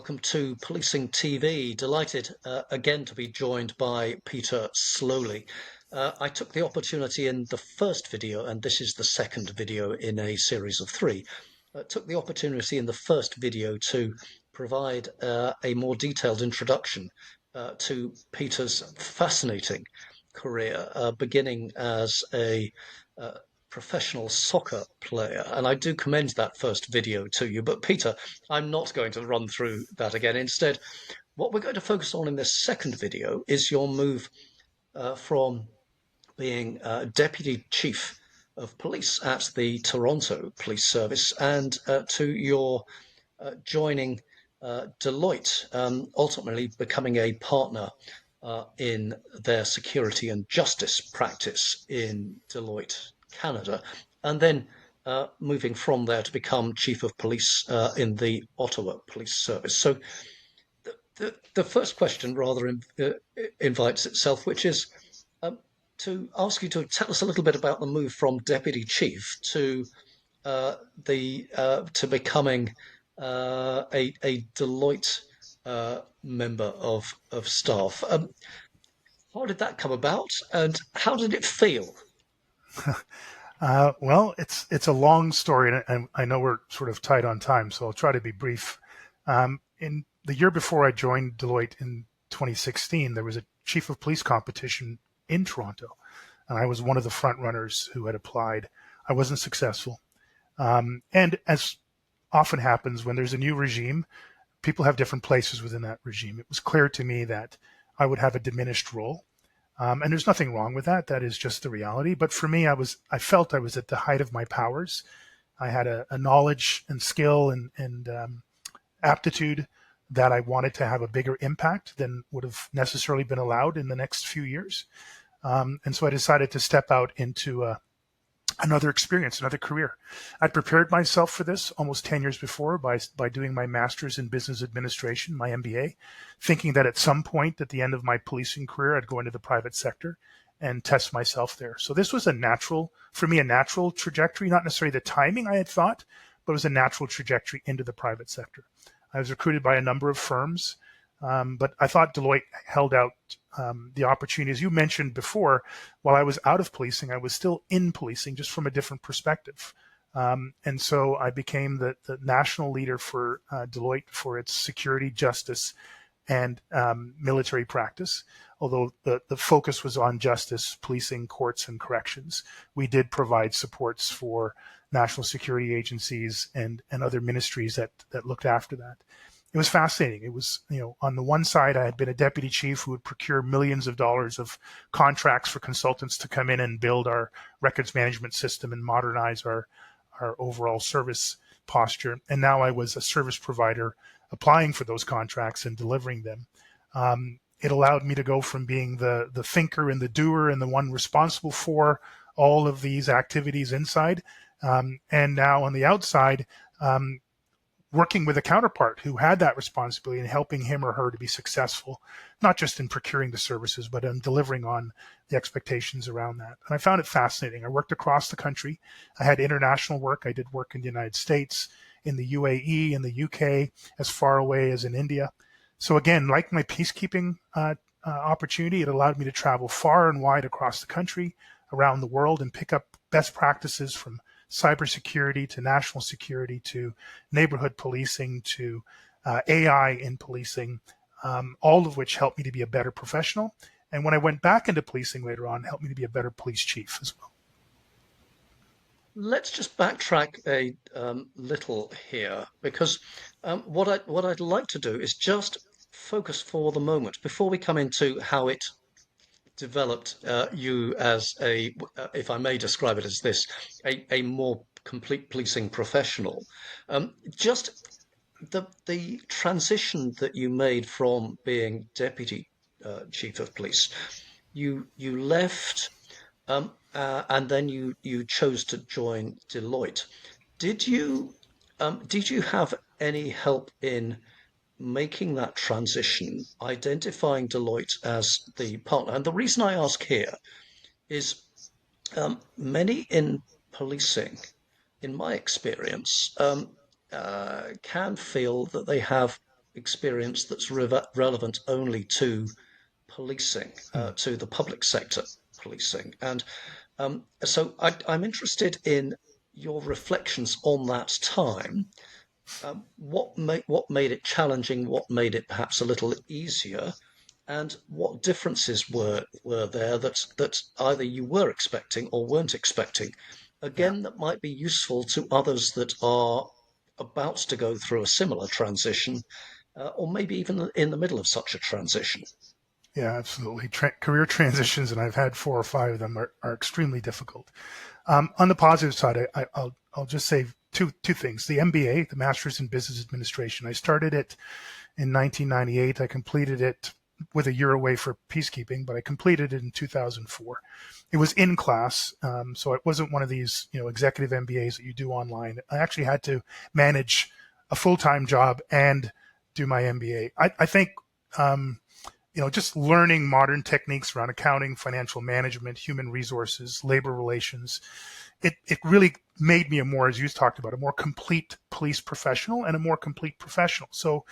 welcome to Policing TV. Delighted again to be joined by Peter Sloly. I took the opportunity in the first video, and this is the second video in a series of three. Took the opportunity in the first video to provide a more detailed introduction to Peter's fascinating career, beginning as a professional soccer player. And I do commend that first video to you. But Peter, I'm not going to run through that again. Instead, what we're going to focus on in this second video is your move from being Deputy Chief of Police at the Toronto Police Service and to your joining Deloitte, ultimately becoming a partner in their security and justice practice in Deloitte, Canada, and then moving from there to become Chief of Police in the Ottawa Police Service. So the first question rather invites itself, which is to ask you to tell us a little bit about the move from Deputy Chief to to becoming a Deloitte member of staff. How did that come about, and how did it feel? Well, it's a long story, and I know we're sort of tight on time, so I'll try to be brief. In the year before I joined Deloitte in 2016, there was a chief of police competition in Toronto, and I was one of the front runners who had applied. I wasn't successful, and as often happens when there's a new regime, people have different places within that regime. It was clear to me that I would have a diminished role. And there's nothing wrong with that. That is just the reality. But for me, I felt I was at the height of my powers. I had a knowledge and skill and aptitude that I wanted to have a bigger impact than would have necessarily been allowed in the next few years. And so I decided to step out into another experience, another career. I'd prepared myself for this almost 10 years before by doing my master's in business administration, my MBA, thinking that at some point at the end of my policing career, I'd go into the private sector and test myself there. So this was a natural trajectory, not necessarily the timing I had thought, but it was a natural trajectory into the private sector. I was recruited by a number of firms, but I thought Deloitte held out the opportunity. As you mentioned before, while I was out of policing, I was still in policing, just from a different perspective. And so I became the national leader for Deloitte for its security, justice, and military practice. Although the focus was on justice, policing, courts, and corrections, we did provide supports for national security agencies and other ministries that looked after that. It was fascinating. It was, on the one side, I had been a deputy chief who would procure millions of dollars of contracts for consultants to come in and build our records management system and modernize our overall service posture. And now I was a service provider applying for those contracts and delivering them. It allowed me to go from being the thinker and the doer and the one responsible for all of these activities inside, and now on the outside, working with a counterpart who had that responsibility and helping him or her to be successful, not just in procuring the services, but in delivering on the expectations around that. And I found it fascinating. I worked across the country. I had international work. I did work in the United States, in the UAE, in the UK, as far away as in India. So again, like my peacekeeping opportunity, it allowed me to travel far and wide across the country, around the world, and pick up best practices from cybersecurity to national security to neighborhood policing to AI in policing, all of which helped me to be a better professional. And when I went back into policing later on, helped me to be a better police chief as well. Let's just backtrack a little here, because what I'd like to do is just focus for the moment before we come into how it developed you as if I may describe it as this, a more complete policing professional. Just the transition that you made from being deputy chief of police, you left, and then you chose to join Deloitte. Did you have any help in making that transition, identifying Deloitte as the partner? And the reason I ask here is many in policing, in my experience, can feel that they have experience that's relevant only to policing, Hmm. to the public sector policing. And so I'm interested in your reflections on that time. What made it challenging? What made it perhaps a little easier? And what differences were there that either you were expecting or weren't expecting? Yeah. Again, that might be useful to others that are about to go through a similar transition, or maybe even in the middle of such a transition. Yeah, absolutely. Career transitions, and I've had 4 or 5 of them, are extremely difficult. On the positive side, I'll just say two things. The MBA, the Master's in Business Administration, I started it in 1998. I completed it with a year away for peacekeeping, but I completed it in 2004. It was in class, so it wasn't one of these executive MBAs that you do online. I actually had to manage a full-time job and do my MBA. I think just learning modern techniques around accounting, financial management, human resources, labor relations, it really made me a more, as you talked about, a more complete police professional and a more complete professional. So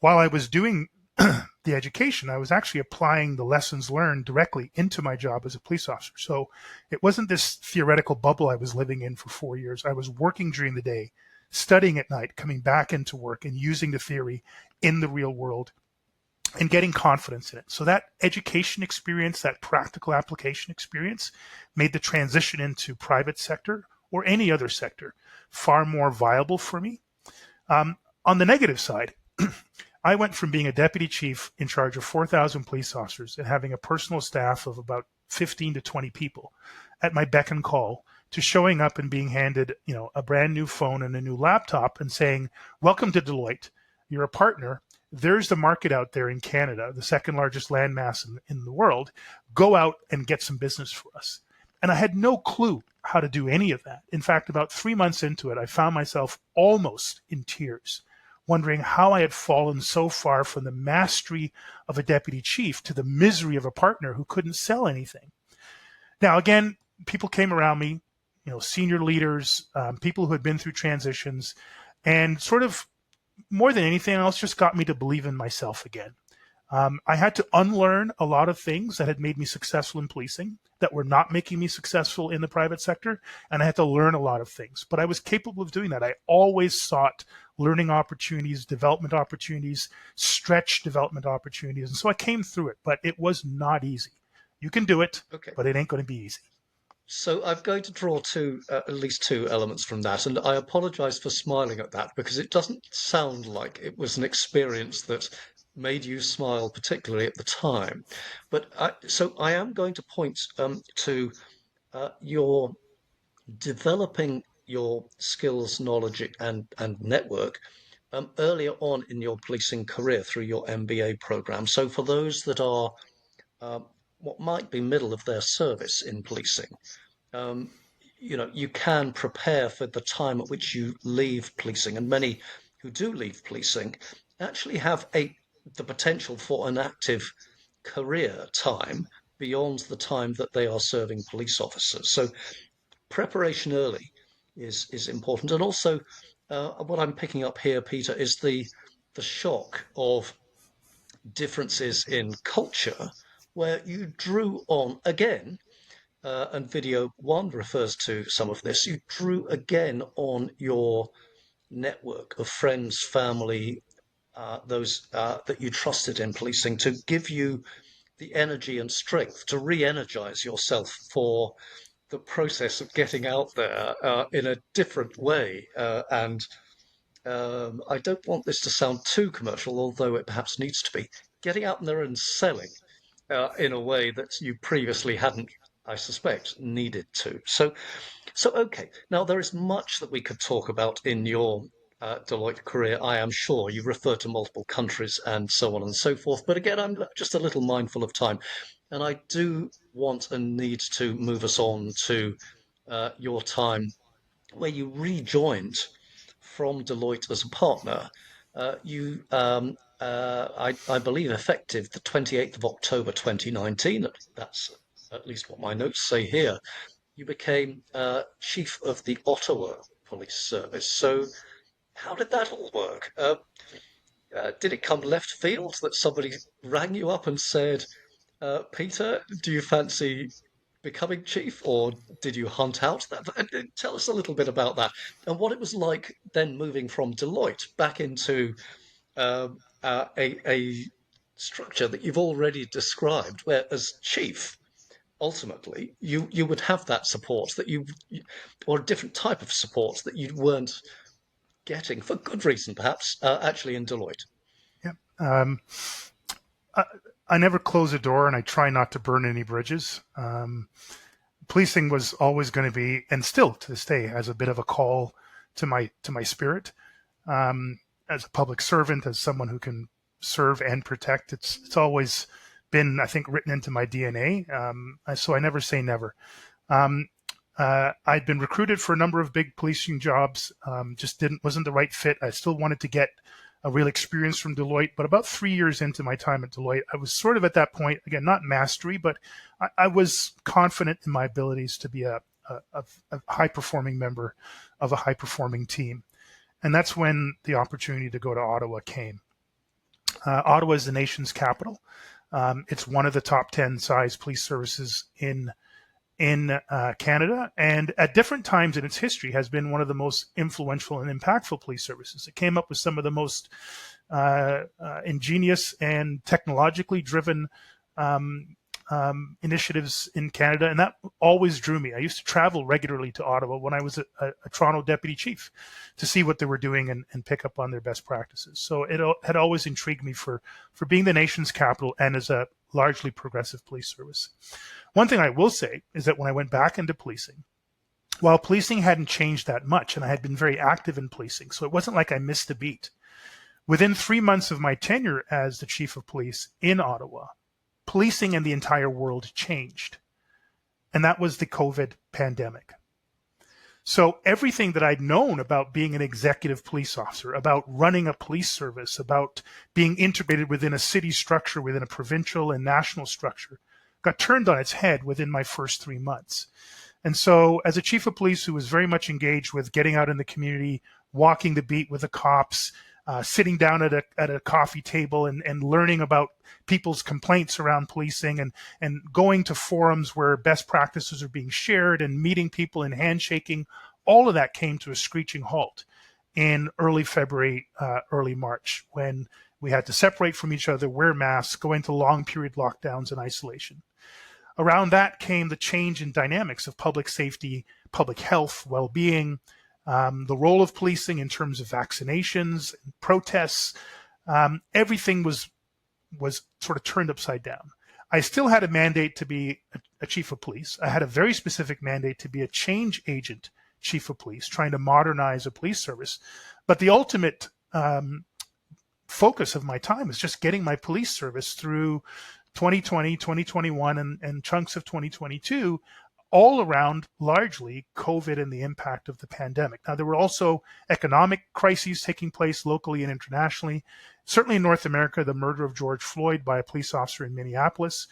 while I was doing the education, I was actually applying the lessons learned directly into my job as a police officer. So it wasn't this theoretical bubble I was living in for 4 years. I was working during the day, studying at night, coming back into work and using the theory in the real world and getting confidence in it. So that education experience, that practical application experience made the transition into private sector or any other sector far more viable for me. On the negative side, I went from being a deputy chief in charge of 4,000 police officers and having a personal staff of about 15 to 20 people at my beck and call to showing up and being handed, a brand new phone and a new laptop and saying, "Welcome to Deloitte. You're a partner. There's the market out there in Canada, the second largest landmass in the world. Go out and get some business for us." And I had no clue how to do any of that. In fact, about 3 months into it, I found myself almost in tears, wondering how I had fallen so far from the mastery of a deputy chief to the misery of a partner who couldn't sell anything. Now, again, people came around me, senior leaders, people who had been through transitions, and sort of more than anything else, just got me to believe in myself again. I had to unlearn a lot of things that had made me successful in policing that were not making me successful in the private sector, and I had to learn a lot of things. But I was capable of doing that. I always sought learning opportunities, development opportunities, stretch development opportunities, and so I came through it. But it was not easy. You can do it, Okay. but it ain't going to be easy. So I'm going to draw at least two elements from that, and I apologize for smiling at that because it doesn't sound like it was an experience that made you smile particularly at the time. So I am going to point to your developing your skills, knowledge, and network earlier on in your policing career through your MBA program. So for those that are uh, what might be middle of their service in policing, um, you can prepare for the time at which you leave policing, and many who do leave policing actually have the potential for an active career time beyond the time that they are serving police officers. So preparation early is important, and also what I'm picking up here, Peter, is the shock of differences in culture, where you drew on again and video one refers to some of this. You drew again on your network of friends, family, those that you trusted in policing to give you the energy and strength to re energize yourself for the process of getting out there in a different way. And I don't want this to sound too commercial, although it perhaps needs to be. Getting out there and selling in a way that you previously hadn't, I suspect, needed to. So okay. Now there is much that we could talk about in your Deloitte career. I am sure you refer to multiple countries and so on and so forth. But again, I'm just a little mindful of time, and I do want and need to move us on to your time where you rejoined from Deloitte as a partner. I believe, effective the 28th of October 2019, that's at least what my notes say here, you became chief of the Ottawa Police Service. So, how did that all work? did it come left field that somebody rang you up and said, Peter, do you fancy becoming chief, or did you hunt out that? Tell us a little bit about that and what it was like then moving from Deloitte back into a structure that you've already described, where as chief, ultimately you would have that support that or a different type of support that you weren't getting for good reason, perhaps, actually in Deloitte. Yeah. I, I never close a door, and I try not to burn any bridges. Policing was always going to be, and still to this day, has a bit of a call to my spirit. As a public servant, as someone who can serve and protect, it's always been, I think, written into my DNA. So I never say never. I'd been recruited for a number of big policing jobs, just wasn't the right fit. I still wanted to get a real experience from Deloitte, but about 3 years into my time at Deloitte, I was sort of at that point, again, not mastery, but I was confident in my abilities to be a high-performing member of a high-performing team. And that's when the opportunity to go to Ottawa came. Ottawa is the nation's capital. It's one of the top 10 size police services in Canada, and at different times in its history has been one of the most influential and impactful police services. It came up with some of the most ingenious and technologically driven initiatives in Canada, and that always drew me. I used to travel regularly to Ottawa when I was a Toronto deputy chief to see what they were doing and pick up on their best practices. So it had always intrigued me for being the nation's capital and as a largely progressive police service. One thing I will say is that when I went back into policing, while policing hadn't changed that much, and I had been very active in policing, so it wasn't like I missed a beat. Within 3 months of my tenure as the chief of police in Ottawa, policing in the entire world changed. And that was the COVID pandemic. So everything that I'd known about being an executive police officer, about running a police service, about being integrated within a city structure, within a provincial and national structure, got turned on its head within my first 3 months. And so as a chief of police who was very much engaged with getting out in the community, walking the beat with the cops, sitting down at a coffee table and learning about people's complaints around policing and going to forums where best practices are being shared and meeting people and handshaking, all of that came to a screeching halt in early February, early March, when we had to separate from each other, wear masks, go into long period lockdowns and isolation. Around that came the change in dynamics of public safety, public health, well-being, the role of policing in terms of vaccinations, protests, everything was sort of turned upside down. I still had a mandate to be a chief of police. I had a very specific mandate to be a change agent chief of police, trying to modernize a police service. But the ultimate focus of my time is just getting my police service through 2020, 2021, and chunks of 2022, all around largely COVID and the impact of the pandemic. Now, there were also economic crises taking place locally and internationally. Certainly in North America, the murder of George Floyd by a police officer in Minneapolis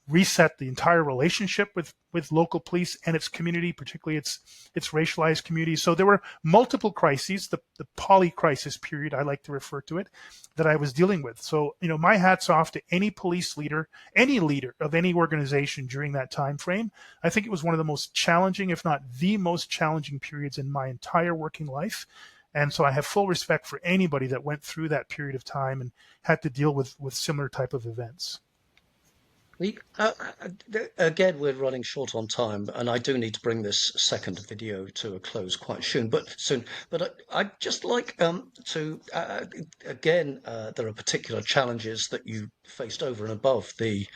reset the entire relationship with local police and its community, particularly its racialized community. So there were multiple crises, the poly-crisis period, I like to refer to it, that I was dealing with. So, my hat's off to any police leader, any leader of any organization during that time frame. I think it was one of the most challenging, if not the most challenging periods in my entire working life. And so I have full respect for anybody that went through that period of time and had to deal with similar type of events. We again, we're running short on time, and I do need to bring this second video to a close quite soon. But I'd just like to again, there are particular challenges that you faced over and above the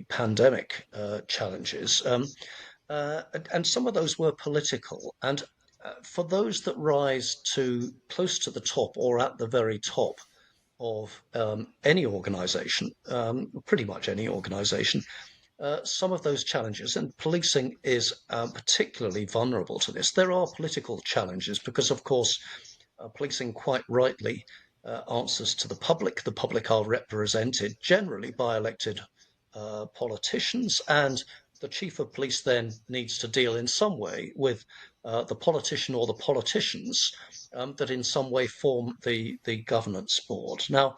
pandemic challenges, and some of those were political. And for those that rise to close to the top or at the very top of any organization, pretty much any organization, some of those challenges, and policing is particularly vulnerable to this. There are political challenges because, of course, policing quite rightly answers to the public. The public are represented generally by elected politicians, and the chief of police then needs to deal in some way with the politician or the politicians that in some way form the governance board. Now,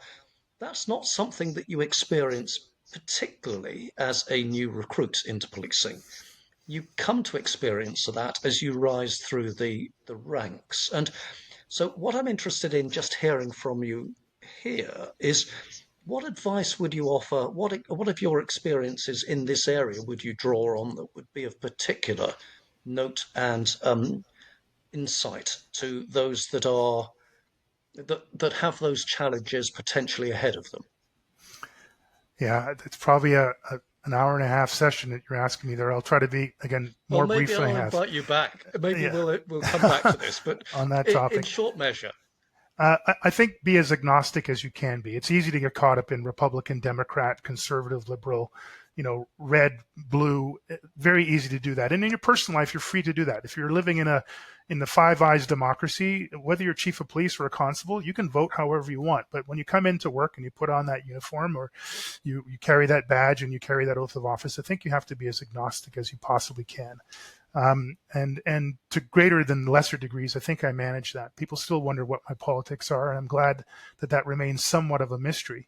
that's not something that you experience particularly as a new recruit into policing. You come to experience that as you rise through the ranks. And so, what I'm interested in just hearing from you here is what advice would you offer? What of your experiences in this area would you draw on that would be of particular note and insight to those that have those challenges potentially ahead of them? Yeah, it's probably an hour and a half session that you're asking me there. I'll try to be, again, Well, more maybe brief than I I'll have. invite you back. Maybe Yeah. we'll come back to this, but On that in topic. short measure. I think be as agnostic as you can be. It's easy to get caught up in Republican, Democrat, conservative, liberal, red, blue. Very easy to do that. And in your personal life, you're free to do that. If you're living in the Five Eyes democracy, whether you're chief of police or a constable, you can vote however you want. But when you come into work and you put on that uniform or you carry that badge and you carry that oath of office, I think you have to be as agnostic as you possibly can. And to greater than lesser degrees, I think I manage that. People still wonder what my politics are, and I'm glad that remains somewhat of a mystery.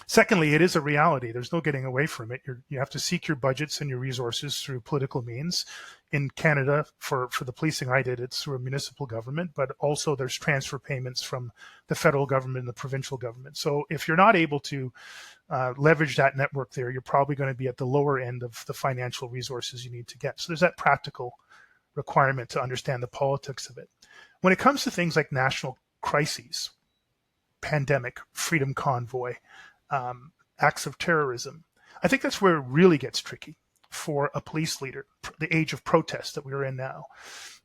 Secondly, it is a reality. There's no getting away from it. You have to seek your budgets and your resources through political means. In Canada, for the policing I did, it's through a municipal government, but also there's transfer payments from the federal government and the provincial government. So if you're not able to leverage that network there, you're probably going to be at the lower end of the financial resources you need to get. So there's that practical requirement to understand the politics of it. When it comes to things like national crises, pandemic, freedom convoy, acts of terrorism, I think that's where it really gets tricky for a police leader, the age of protest that we're in now.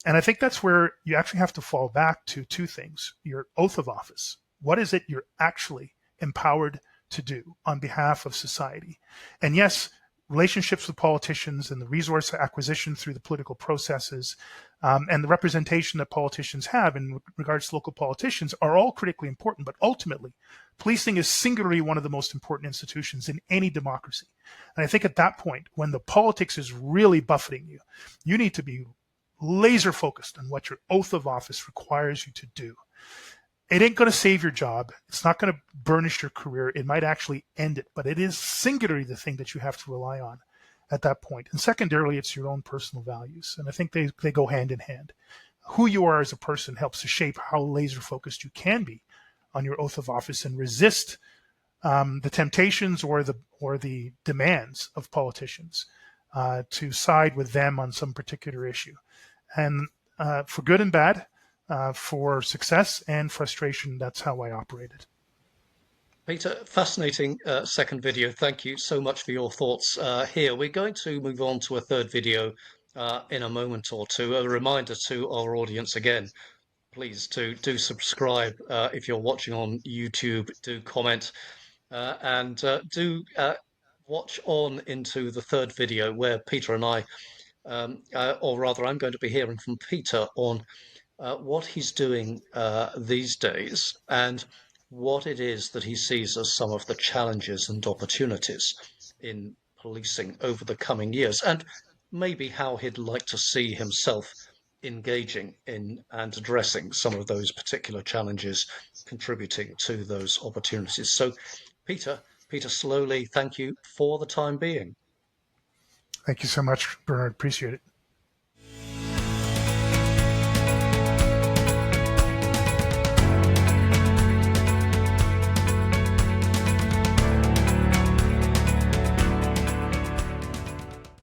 And I think that's where you actually have to fall back to two things: your oath of office. What is it you're actually empowered to do on behalf of society? And yes, relationships with politicians and the resource acquisition through the political processes and the representation that politicians have in regards to local politicians are all critically important. But ultimately, policing is singularly one of the most important institutions in any democracy. And I think at that point, when the politics is really buffeting you, you need to be laser focused on what your oath of office requires you to do. It ain't going to save your job. It's not going to burnish your career. It might actually end it, but it is singularly the thing that you have to rely on at that point. And secondarily, it's your own personal values. And I think they go hand in hand. Who you are as a person helps to shape how laser focused you can be on your oath of office and resist the temptations or the demands of politicians to side with them on some particular issue. And for good and bad, for success and frustration, that's how I operated. Peter, fascinating second video. Thank you so much for your thoughts here. We're going to move on to a third video in a moment or two. A reminder to our audience again, please do subscribe if you're watching on YouTube, do comment and do watch on into the third video where Peter and I, or rather I'm going to be hearing from Peter on what he's doing these days and what it is that he sees as some of the challenges and opportunities in policing over the coming years, and maybe how he'd like to see himself engaging in and addressing some of those particular challenges, contributing to those opportunities. So, Peter Sloly, thank you for the time being. Thank you so much, Bernard. Appreciate it.